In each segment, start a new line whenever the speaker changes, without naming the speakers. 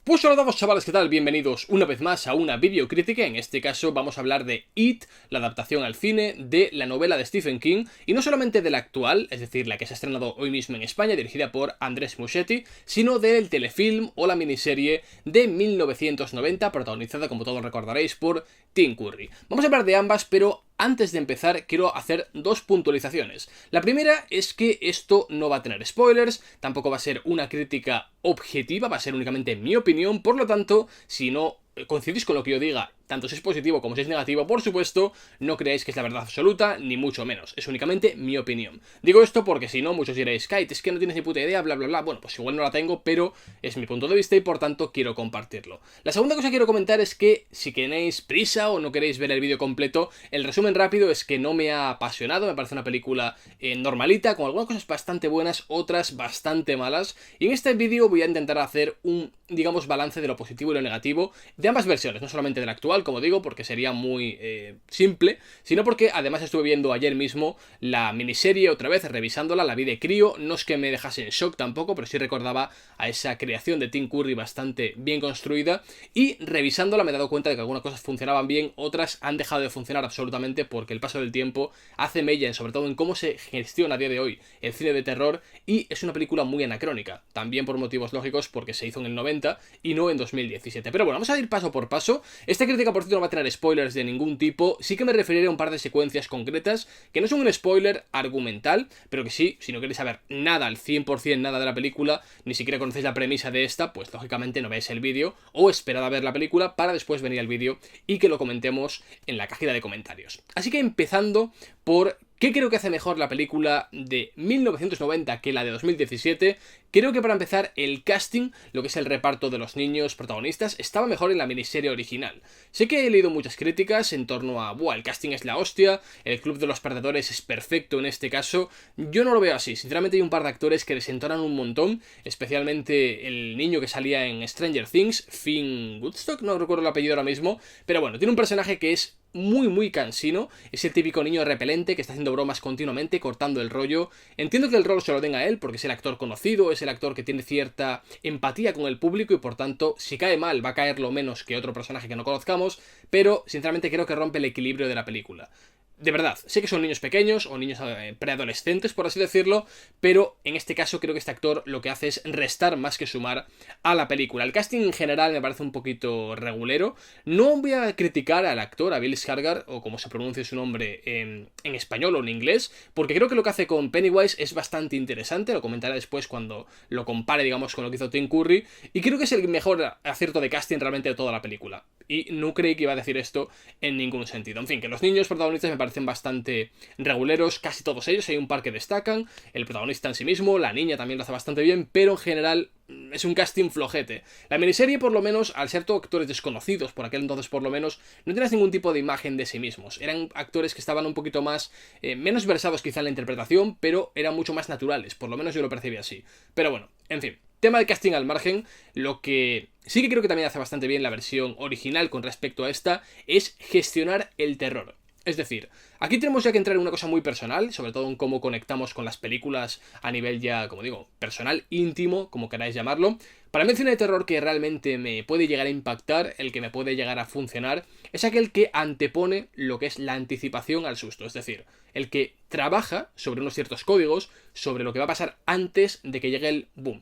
Pues hola a todos, chavales, ¿qué tal? Bienvenidos una vez más a una videocrítica. En este caso vamos a hablar de It, la adaptación al cine de la novela de Stephen King, y no solamente de la actual, es decir, la que se ha estrenado hoy mismo en España, dirigida por Andrés Muschietti, sino del telefilm o la miniserie de 1990, protagonizada, como todos recordaréis, por Tim Curry. Vamos a hablar de ambas, pero antes de empezar quiero hacer dos puntualizaciones. La primera es que esto no va a tener spoilers, tampoco va a ser una crítica objetiva, va a ser únicamente mi opinión, por lo tanto, si no coincidís con lo que yo diga, tanto si es positivo como si es negativo, por supuesto, no creáis que es la verdad absoluta, ni mucho menos, es únicamente mi opinión. Digo esto porque si no, muchos diréis, Kite, es que no tienes ni puta idea, bla bla bla, bueno, pues igual no la tengo, pero es mi punto de vista y por tanto quiero compartirlo. La segunda cosa que quiero comentar es que si tenéis prisa o no queréis ver el vídeo completo, el resumen rápido es que no me ha apasionado, me parece una película normalita, con algunas cosas bastante buenas, otras bastante malas, y en este vídeo voy a intentar hacer un, digamos, balance de lo positivo y lo negativo de ambas versiones, no solamente de la actual, como digo, porque sería muy simple, sino porque además estuve viendo ayer mismo la miniserie otra vez, revisándola, la vi de crío, no es que me dejase en shock tampoco, pero sí recordaba a esa creación de Tim Curry bastante bien construida, y revisándola me he dado cuenta de que algunas cosas funcionaban bien, otras han dejado de funcionar absolutamente porque el paso del tiempo hace mella, sobre todo en cómo se gestiona a día de hoy el cine de terror, y es una película muy anacrónica, también por motivos lógicos porque se hizo en el 90 y no en 2017. Pero bueno, vamos a ir paso por paso. Esta crítica, por cierto, no va a tener spoilers de ningún tipo, sí que me referiré a un par de secuencias concretas que no son un spoiler argumental, pero que sí, si no queréis saber nada al 100% nada de la película, ni siquiera conocéis la premisa de esta, pues lógicamente no veáis el vídeo o esperad a ver la película para después venir al vídeo y que lo comentemos en la cajita de comentarios. Así que empezando por ¿qué creo que hace mejor la película de 1990 que la de 2017? Creo que para empezar el casting, lo que es el reparto de los niños protagonistas, estaba mejor en la miniserie original. Sé que he leído muchas críticas en torno a, buah, el casting es la hostia, el Club de los Perdedores es perfecto en este caso. Yo no lo veo así, sinceramente hay un par de actores que desentonan un montón, especialmente el niño que salía en Stranger Things, Finn Woodstock, no recuerdo el apellido ahora mismo, pero bueno, tiene un personaje que es muy cansino, es el típico niño repelente que está haciendo bromas continuamente, cortando el rollo. Entiendo que el rol se lo den a él porque es el actor conocido, es el actor que tiene cierta empatía con el público y por tanto, si cae mal va a caer lo menos que otro personaje que no conozcamos, pero sinceramente creo que rompe el equilibrio de la película. De verdad, sé que son niños pequeños o niños preadolescentes, por así decirlo, pero en este caso creo que este actor lo que hace es restar más que sumar a la película. El casting en general me parece un poquito regulero. No voy a criticar al actor, a Bill Skarsgård, o como se pronuncia su nombre en español o en inglés, porque creo que lo que hace con Pennywise es bastante interesante, lo comentaré después cuando lo compare, digamos, con lo que hizo Tim Curry, y creo que es el mejor acierto de casting realmente de toda la película. Y no creí que iba a decir esto en ningún sentido. En fin, que los niños protagonistas me parecen bastante reguleros, casi todos ellos, hay un par que destacan, el protagonista en sí mismo, la niña también lo hace bastante bien, pero en general es un casting flojete. La miniserie, por lo menos, al ser todos actores desconocidos, por aquel entonces por lo menos, no tenías ningún tipo de imagen de sí mismos. Eran actores que estaban un poquito más, menos versados quizá en la interpretación, pero eran mucho más naturales, por lo menos yo lo percibí así. Pero bueno, en fin. Tema de casting al margen, lo que sí que creo que también hace bastante bien la versión original con respecto a esta es gestionar el terror. Es decir, aquí tenemos ya que entrar en una cosa muy personal, sobre todo en cómo conectamos con las películas a nivel ya, como digo, personal, íntimo, como queráis llamarlo. Para mí el cine de terror que realmente me puede llegar a impactar, el que me puede llegar a funcionar, es aquel que antepone lo que es la anticipación al susto. Es decir, el que trabaja sobre unos ciertos códigos, sobre lo que va a pasar antes de que llegue el boom.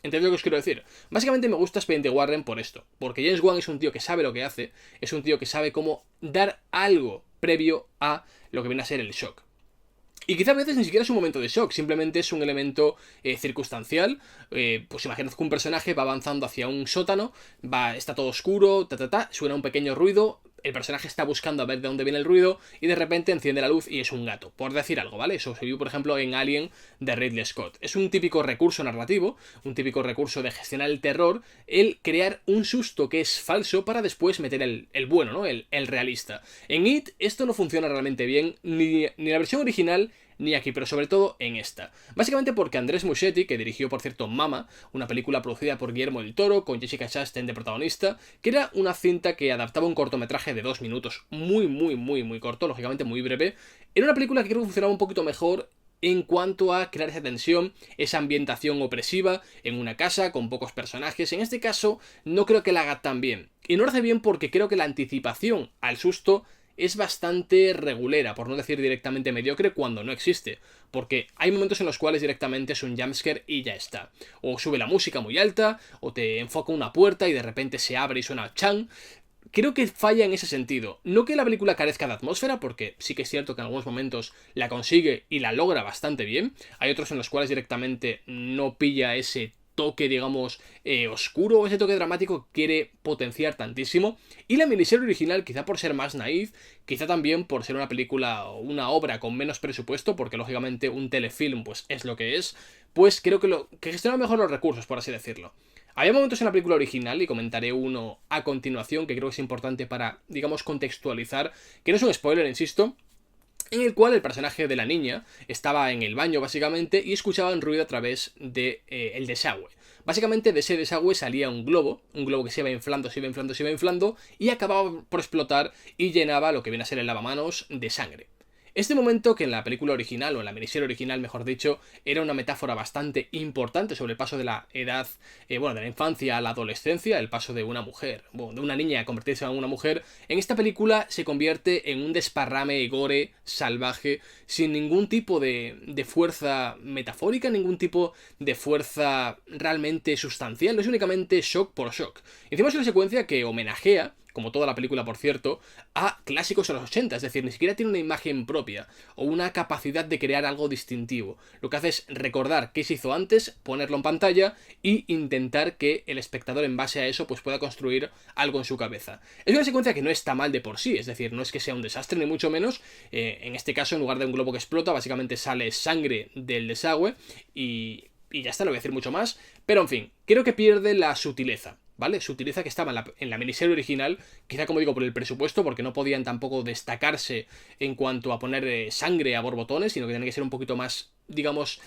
¿Entendéis lo que os quiero decir? Básicamente me gusta Expediente Warren por esto, porque James Wan es un tío que sabe lo que hace, es un tío que sabe cómo dar algo previo a lo que viene a ser el shock. Y quizá a veces ni siquiera es un momento de shock, simplemente es un elemento circunstancial. Pues imaginad que un personaje va avanzando hacia un sótano, está todo oscuro, suena un pequeño ruido, el personaje está buscando a ver de dónde viene el ruido y de repente enciende la luz y es un gato, por decir algo, ¿vale? Eso se vio, por ejemplo, en Alien de Ridley Scott. Es un típico recurso narrativo, un típico recurso de gestionar el terror, el crear un susto que es falso para después meter el bueno, ¿no? El realista. En It esto no funciona realmente bien, ni la versión original ni aquí, pero sobre todo en esta. Básicamente porque Andrés Muschietti, que dirigió por cierto Mama, una película producida por Guillermo del Toro, con Jessica Chastain de protagonista, que era una cinta que adaptaba un cortometraje de 2 minutos, muy corto, lógicamente muy breve, era una película que creo que funcionaba un poquito mejor en cuanto a crear esa tensión, esa ambientación opresiva en una casa con pocos personajes. En este caso, no creo que la haga tan bien. Y no lo hace bien porque creo que la anticipación al susto es bastante regulera, por no decir directamente mediocre, cuando no existe. Porque hay momentos en los cuales directamente es un jumpscare y ya está. O sube la música muy alta, o te enfoca una puerta y de repente se abre y suena chan. Creo que falla en ese sentido. No que la película carezca de atmósfera, porque sí que es cierto que en algunos momentos la consigue y la logra bastante bien. Hay otros en los cuales directamente no pilla ese toque, digamos, oscuro o ese toque dramático que quiere potenciar tantísimo. Y la miniserie original, quizá por ser más naif, quizá también por ser una película o una obra con menos presupuesto, porque lógicamente un telefilm pues es lo que es, pues creo que gestiona mejor los recursos, por así decirlo. Había momentos en la película original, y comentaré uno a continuación, que creo que es importante para, digamos, contextualizar, que no es un spoiler, insisto, en el cual el personaje de la niña estaba en el baño básicamente y escuchaba un ruido a través de el desagüe. Básicamente de ese desagüe salía un globo que se iba inflando, se iba inflando, se iba inflando y acababa por explotar y llenaba lo que viene a ser el lavamanos de sangre. Este momento, que en la película original, o en la miniserie original, mejor dicho, era una metáfora bastante importante sobre el paso de la edad, bueno, de la infancia a la adolescencia, el paso de una mujer, bueno, de una niña a convertirse en una mujer, en esta película se convierte en un desparrame gore salvaje, sin ningún tipo de fuerza metafórica, ningún tipo de fuerza realmente sustancial, es únicamente shock por shock. Encima es una secuencia que homenajea, como toda la película por cierto, a clásicos de los 80, es decir, ni siquiera tiene una imagen propia o una capacidad de crear algo distintivo. Lo que hace es recordar qué se hizo antes, ponerlo en pantalla y intentar que el espectador en base a eso pues pueda construir algo en su cabeza. Es una secuencia que no está mal de por sí, es decir, no es que sea un desastre ni mucho menos. En este caso, en lugar de un globo que explota, básicamente sale sangre del desagüe y ya está, no voy a decir mucho más, pero en fin, creo que pierde la sutileza. ¿Vale? Sutileza que estaba en la miniserie original, quizá como digo por el presupuesto, porque no podían tampoco destacarse en cuanto a poner sangre a borbotones, sino que tenían que ser un poquito más, digamos,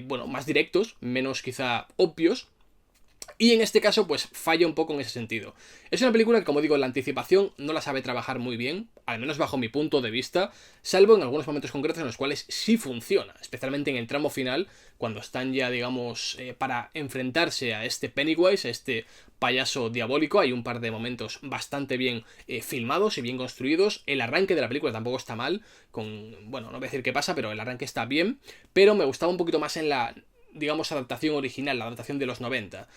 bueno, más directos, menos quizá obvios. Y en este caso, pues falla un poco en ese sentido. Es una película que, como digo, la anticipación no la sabe trabajar muy bien, al menos bajo mi punto de vista, salvo en algunos momentos concretos en los cuales sí funciona, especialmente en el tramo final, cuando están ya, digamos, para enfrentarse a este Pennywise, a este payaso diabólico. Hay un par de momentos bastante bien filmados y bien construidos. El arranque de la película tampoco está mal, bueno, no voy a decir qué pasa, pero el arranque está bien, pero me gustaba un poquito más en la, digamos, adaptación original, la adaptación de los 90.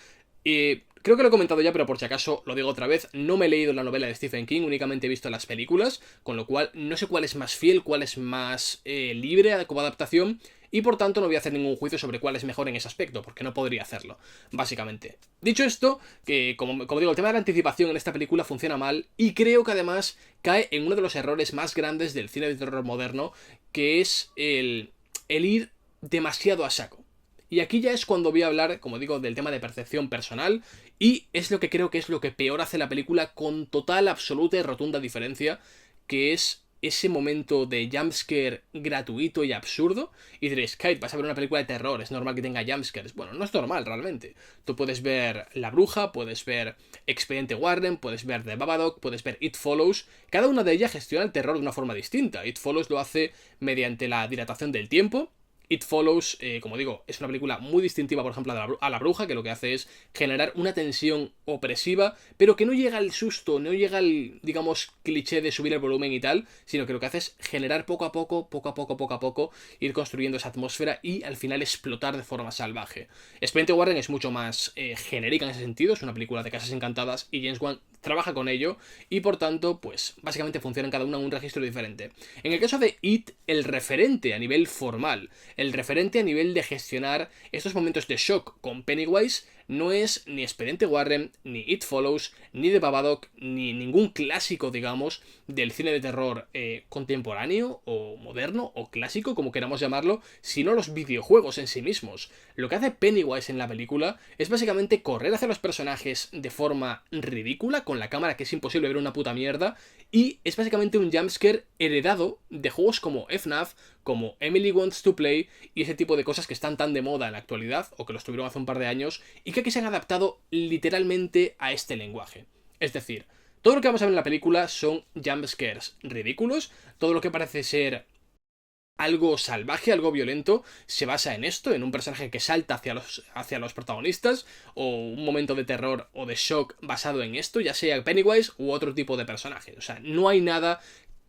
Creo que lo he comentado ya, pero por si acaso lo digo otra vez, no me he leído la novela de Stephen King, únicamente he visto las películas, con lo cual no sé cuál es más fiel, cuál es más libre como adaptación, y por tanto no voy a hacer ningún juicio sobre cuál es mejor en ese aspecto, porque no podría hacerlo, básicamente. Dicho esto, que como digo, el tema de la anticipación en esta película funciona mal, y creo que además cae en uno de los errores más grandes del cine de terror moderno, que es el ir demasiado a saco. Y aquí ya es cuando voy a hablar, como digo, del tema de percepción personal, y es lo que creo que es lo que peor hace la película con total, absoluta y rotunda diferencia, que es ese momento de jumpscare gratuito y absurdo. Y diréis, Kate, vas a ver una película de terror, es normal que tenga jumpscares. Bueno, no es normal realmente. Tú puedes ver La Bruja, puedes ver Expediente Warren, puedes ver The Babadook, puedes ver It Follows. Cada una de ellas gestiona el terror de una forma distinta. It Follows lo hace mediante la dilatación del tiempo. It Follows, como digo, es una película muy distintiva, por ejemplo, a La Bruja, que lo que hace es generar una tensión opresiva, pero que no llega al susto, no llega al, digamos, cliché de subir el volumen y tal, sino que lo que hace es generar poco a poco, ir construyendo esa atmósfera y al final explotar de forma salvaje. Expediente Warren es mucho más genérica en ese sentido, es una película de casas encantadas y James Wan trabaja con ello y por tanto, pues básicamente funcionan cada una en un registro diferente. En el caso de It, el referente a nivel formal, el referente a nivel de gestionar estos momentos de shock con Pennywise no es ni Expediente Warren, ni It Follows, ni The Babadook, ni ningún clásico, digamos, del cine de terror contemporáneo, o moderno, o clásico, como queramos llamarlo, sino los videojuegos en sí mismos. Lo que hace Pennywise en la película es básicamente correr hacia los personajes de forma ridícula, con la cámara que es imposible ver una puta mierda, y es básicamente un jumpscare heredado de juegos como FNAF, como Emily Wants to Play y ese tipo de cosas que están tan de moda en la actualidad, o que lo estuvieron hace un par de años, y que aquí se han adaptado literalmente a este lenguaje. Es decir, todo lo que vamos a ver en la película son jumpscares ridículos, todo lo que parece ser algo salvaje, algo violento, se basa en esto, en un personaje que salta hacia los protagonistas, o un momento de terror o de shock basado en esto, ya sea Pennywise u otro tipo de personaje. O sea, no hay nada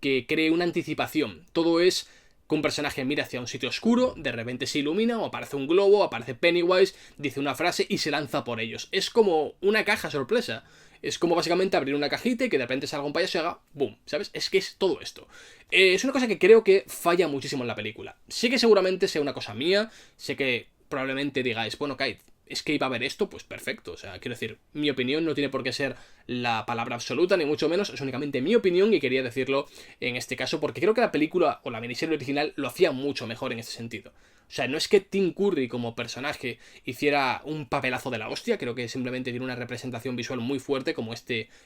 que cree una anticipación. Todo es que un personaje mira hacia un sitio oscuro, de repente se ilumina, o aparece un globo, aparece Pennywise, dice una frase y se lanza por ellos. Es como una caja sorpresa. Es como básicamente abrir una cajita y que de repente salga un payaso y haga ¡boom! ¿Sabes? Es que es todo esto. Es una cosa que creo que falla muchísimo en la película. Sé que seguramente sea una cosa mía, sé que probablemente digáis, bueno, Kite, es que iba a ver esto, pues perfecto. O sea, quiero decir, mi opinión no tiene por qué ser la palabra absoluta, ni mucho menos, es únicamente mi opinión y quería decirlo en este caso porque creo que la película o la miniserie original lo hacía mucho mejor en ese sentido. O sea, no es que Tim Curry como personaje hiciera un papelazo de la hostia, creo que simplemente tiene una representación visual muy fuerte como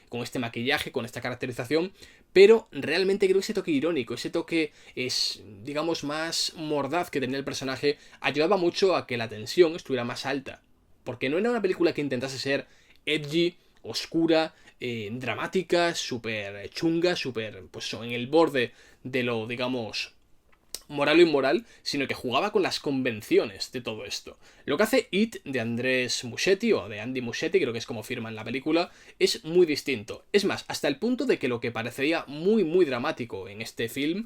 con este maquillaje, con esta caracterización, pero realmente creo que ese toque irónico, ese toque es, digamos, más mordaz que tenía el personaje, ayudaba mucho a que la tensión estuviera más alta. Porque no era una película que intentase ser edgy, oscura, dramática, súper chunga, súper, pues en el borde de lo, digamos, moral o inmoral, sino que jugaba con las convenciones de todo esto. Lo que hace It de Andrés Muschietti, o de Andy Muschietti, creo que es como firma en la película, es muy distinto. Es más, hasta el punto de que lo que parecería muy, muy dramático en este film,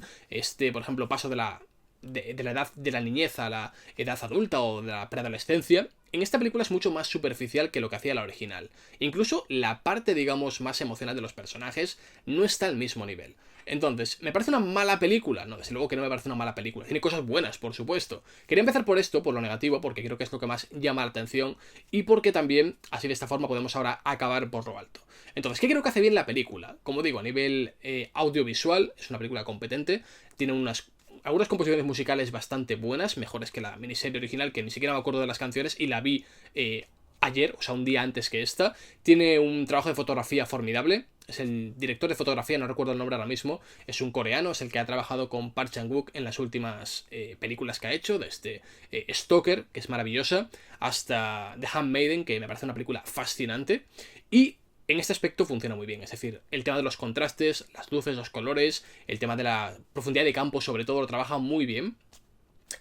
por ejemplo, paso de la edad de la niñez a la edad adulta o de la preadolescencia, en esta película es mucho más superficial que lo que hacía la original. Incluso la parte, digamos, más emocional de los personajes no está al mismo nivel. Entonces, ¿me parece una mala película? No, desde luego que no me parece una mala película. Tiene cosas buenas, por supuesto. Quería empezar por esto, por lo negativo, porque creo que es lo que más llama la atención y porque también, así de esta forma, podemos ahora acabar por lo alto. Entonces, ¿qué creo que hace bien la película? Como digo, a nivel audiovisual, es una película competente, tiene algunas composiciones musicales bastante buenas, mejores que la miniserie original, que ni siquiera me acuerdo de las canciones y la vi ayer, o sea, un día antes que esta. Tiene un trabajo de fotografía formidable. Es el director de fotografía, no recuerdo el nombre ahora mismo. Es un coreano, es el que ha trabajado con Park Chan-wook en las últimas películas que ha hecho, desde Stalker, que es maravillosa, hasta The Handmaiden, que me parece una película fascinante. Y en este aspecto funciona muy bien, es decir, el tema de los contrastes, las luces, los colores, el tema de la profundidad de campo sobre todo lo trabaja muy bien.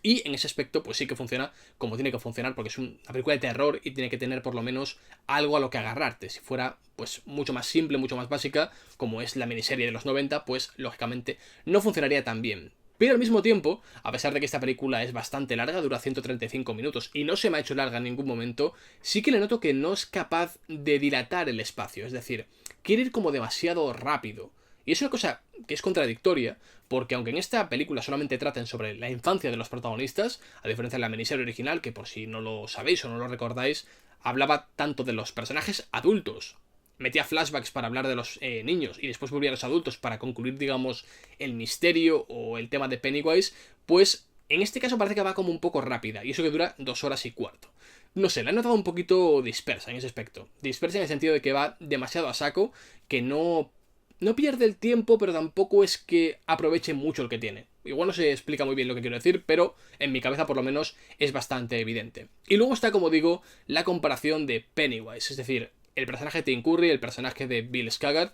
Y en ese aspecto, pues sí que funciona como tiene que funcionar, porque es una película de terror y tiene que tener por lo menos algo a lo que agarrarte. Si fuera, pues, mucho más simple, mucho más básica, como es la miniserie de los 90, pues, lógicamente, no funcionaría tan bien. Pero al mismo tiempo, a pesar de que esta película es bastante larga, dura 135 minutos y no se me ha hecho larga en ningún momento, sí que le noto que no es capaz de dilatar el espacio. Es decir, quiere ir como demasiado rápido. Y es una cosa que es contradictoria, porque aunque en esta película solamente traten sobre la infancia de los protagonistas, a diferencia de la miniserie original, que por si no lo sabéis o no lo recordáis, hablaba tanto de los personajes adultos, metía flashbacks para hablar de los niños y después volvía a los adultos para concluir, digamos, el misterio o el tema de Pennywise, pues en este caso parece que va como un poco rápida, y eso que dura 2 horas y cuarto. No sé, la he notado un poquito dispersa en ese aspecto. Dispersa en el sentido de que va demasiado a saco, que no pierde el tiempo, pero tampoco es que aproveche mucho el que tiene. Igual no se explica muy bien lo que quiero decir, pero en mi cabeza por lo menos es bastante evidente. Y luego está, como digo, la comparación de Pennywise, es decir, el personaje de Tim Curry, el personaje de Bill Skarsgård.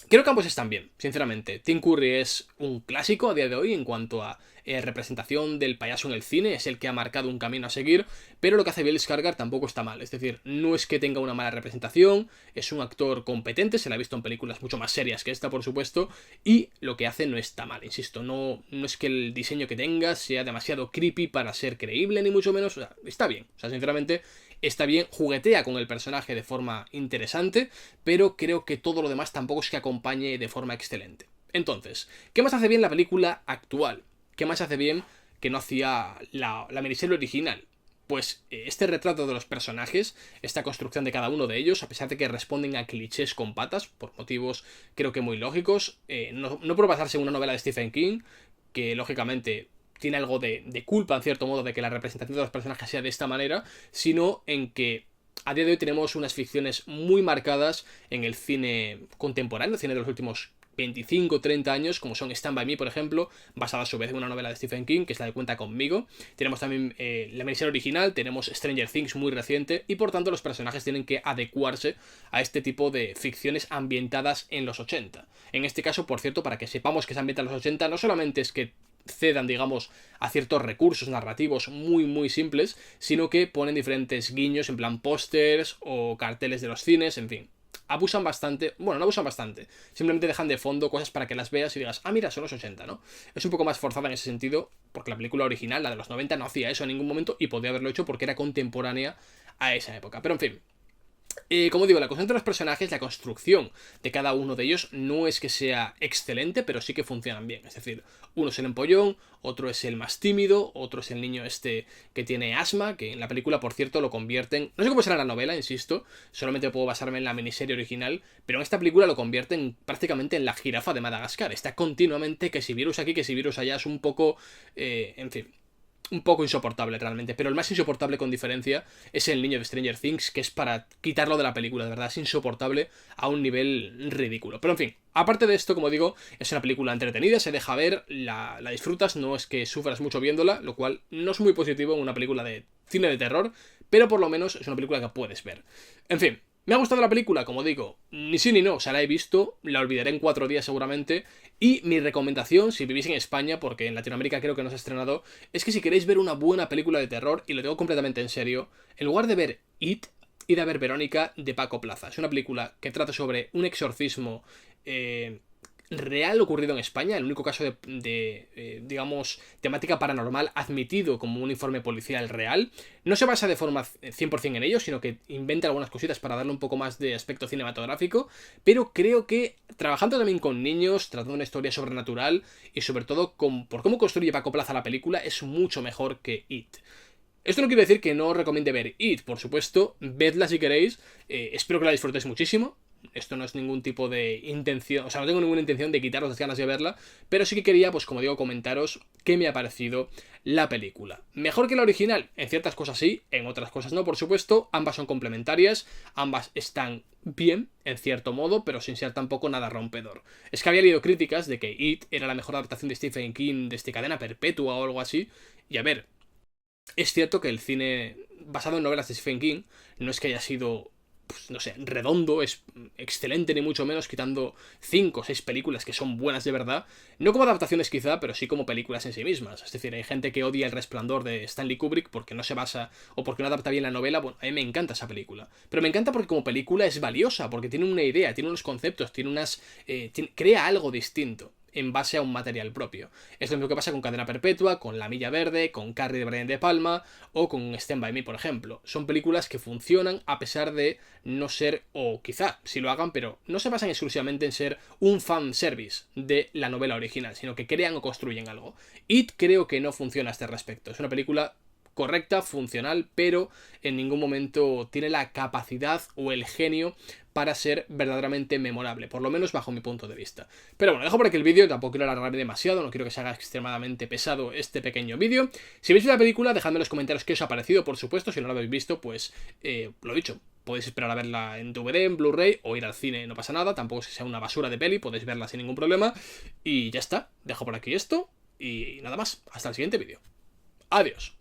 Creo que ambos están bien, sinceramente. Tim Curry es un clásico a día de hoy en cuanto a representación del payaso en el cine, es el que ha marcado un camino a seguir, pero lo que hace Bill Skarsgård tampoco está mal, es decir, no es que tenga una mala representación, es un actor competente, se la ha visto en películas mucho más serias que esta, por supuesto, y lo que hace no está mal, insisto, no es que el diseño que tenga sea demasiado creepy para ser creíble, ni mucho menos, o sea, está bien, o sea, sinceramente está bien, juguetea con el personaje de forma interesante, pero creo que todo lo demás tampoco es que acompañe de forma excelente. Entonces, ¿qué más hace bien la película actual? ¿Qué más hace bien que no hacía la miniserie original? Pues este retrato de los personajes, esta construcción de cada uno de ellos, a pesar de que responden a clichés con patas, por motivos creo que muy lógicos, no por basarse en una novela de Stephen King, que lógicamente tiene algo de culpa en cierto modo de que la representación de los personajes sea de esta manera, sino en que a día de hoy tenemos unas ficciones muy marcadas en el cine contemporáneo, el cine de los últimos 25, 30 años, como son Stand By Me, por ejemplo, basada a su vez en una novela de Stephen King, que es la de Cuenta Conmigo. Tenemos también la miniserie original, tenemos Stranger Things muy reciente, y por tanto los personajes tienen que adecuarse a este tipo de ficciones ambientadas en los 80. En este caso, por cierto, para que sepamos que se ambienta en los 80, no solamente es que cedan, digamos, a ciertos recursos narrativos muy simples, sino que ponen diferentes guiños en plan pósters o carteles de los cines, en fin. Abusan bastante, bueno, no abusan bastante, simplemente dejan de fondo cosas para que las veas y digas, ah, mira, son los 80, ¿no? Es un poco más forzada en ese sentido, porque la película original, la de los 90, no hacía eso en ningún momento y podía haberlo hecho porque era contemporánea a esa época. Pero en fin, como digo, la construcción de los personajes, la construcción de cada uno de ellos no es que sea excelente, pero sí que funcionan bien. Es decir, uno es el empollón, otro es el más tímido, otro es el niño este que tiene asma, que en la película, por cierto, lo convierten... No sé cómo será la novela, insisto, solamente puedo basarme en la miniserie original, pero en esta película lo convierten prácticamente en la jirafa de Madagascar. Está continuamente que si virus aquí, que si virus allá, es un poco... en fin, un poco insoportable realmente, pero el más insoportable con diferencia es el niño de Stranger Things, que es para quitarlo de la película, de verdad, es insoportable a un nivel ridículo. Pero en fin, aparte de esto, como digo, es una película entretenida, se deja ver, la disfrutas, no es que sufras mucho viéndola, lo cual no es muy positivo en una película de cine de terror, pero por lo menos es una película que puedes ver. En fin, ¿me ha gustado la película? Como digo, ni sí ni no, o sea, la he visto, la olvidaré en 4 días seguramente, y mi recomendación, si vivís en España, porque en Latinoamérica creo que no se ha estrenado, es que si queréis ver una buena película de terror, y lo digo completamente en serio, en lugar de ver It, id a ver Verónica de Paco Plaza. Es una película que trata sobre un exorcismo real ocurrido en España, el único caso digamos, temática paranormal admitido como un informe policial real. No se basa de forma 100% en ello, sino que inventa algunas cositas para darle un poco más de aspecto cinematográfico, pero creo que trabajando también con niños, tratando una historia sobrenatural y sobre todo por cómo construye Paco Plaza la película, es mucho mejor que It. Esto no quiere decir que no os recomiende ver It, por supuesto, vedla si queréis, espero que la disfrutéis muchísimo. Esto no es ningún tipo de intención, o sea, no tengo ninguna intención de quitaros las ganas de verla, pero sí que quería, pues como digo, comentaros qué me ha parecido la película. ¿Mejor que la original? En ciertas cosas sí, en otras cosas no, por supuesto. Ambas son complementarias, ambas están bien, en cierto modo, pero sin ser tampoco nada rompedor. Es que había leído críticas de que It era la mejor adaptación de Stephen King desde Cadena Perpetua o algo así, y a ver, es cierto que el cine basado en novelas de Stephen King no es que haya sido, pues, no sé, redondo, es excelente ni mucho menos, quitando 5 o 6 películas que son buenas de verdad, no como adaptaciones quizá, pero sí como películas en sí mismas. Es decir, hay gente que odia El Resplandor de Stanley Kubrick porque no se basa o porque no adapta bien la novela. Bueno, a mí me encanta esa película, pero me encanta porque como película es valiosa, porque tiene una idea, tiene unos conceptos, tiene crea algo distinto en base a un material propio. Es lo mismo que pasa con Cadena Perpetua, con La Milla Verde, con Carrie de Brian De Palma o con Stand By Me, por ejemplo. Son películas que funcionan a pesar de no ser, o quizá sí lo hagan, pero no se basan exclusivamente en ser un fanservice de la novela original, sino que crean o construyen algo. It creo que no funciona a este respecto. Es una película correcta, funcional, pero en ningún momento tiene la capacidad o el genio para ser verdaderamente memorable, por lo menos bajo mi punto de vista. Pero bueno, dejo por aquí el vídeo, tampoco quiero alargarme demasiado, no quiero que se haga extremadamente pesado este pequeño vídeo. Si veis la película, dejadme en los comentarios qué os ha parecido, por supuesto, si no lo habéis visto, pues lo dicho, podéis esperar a verla en DVD, en Blu-ray o ir al cine, no pasa nada, tampoco es que sea una basura de peli, podéis verla sin ningún problema. Y ya está, dejo por aquí esto y nada más, hasta el siguiente vídeo. Adiós.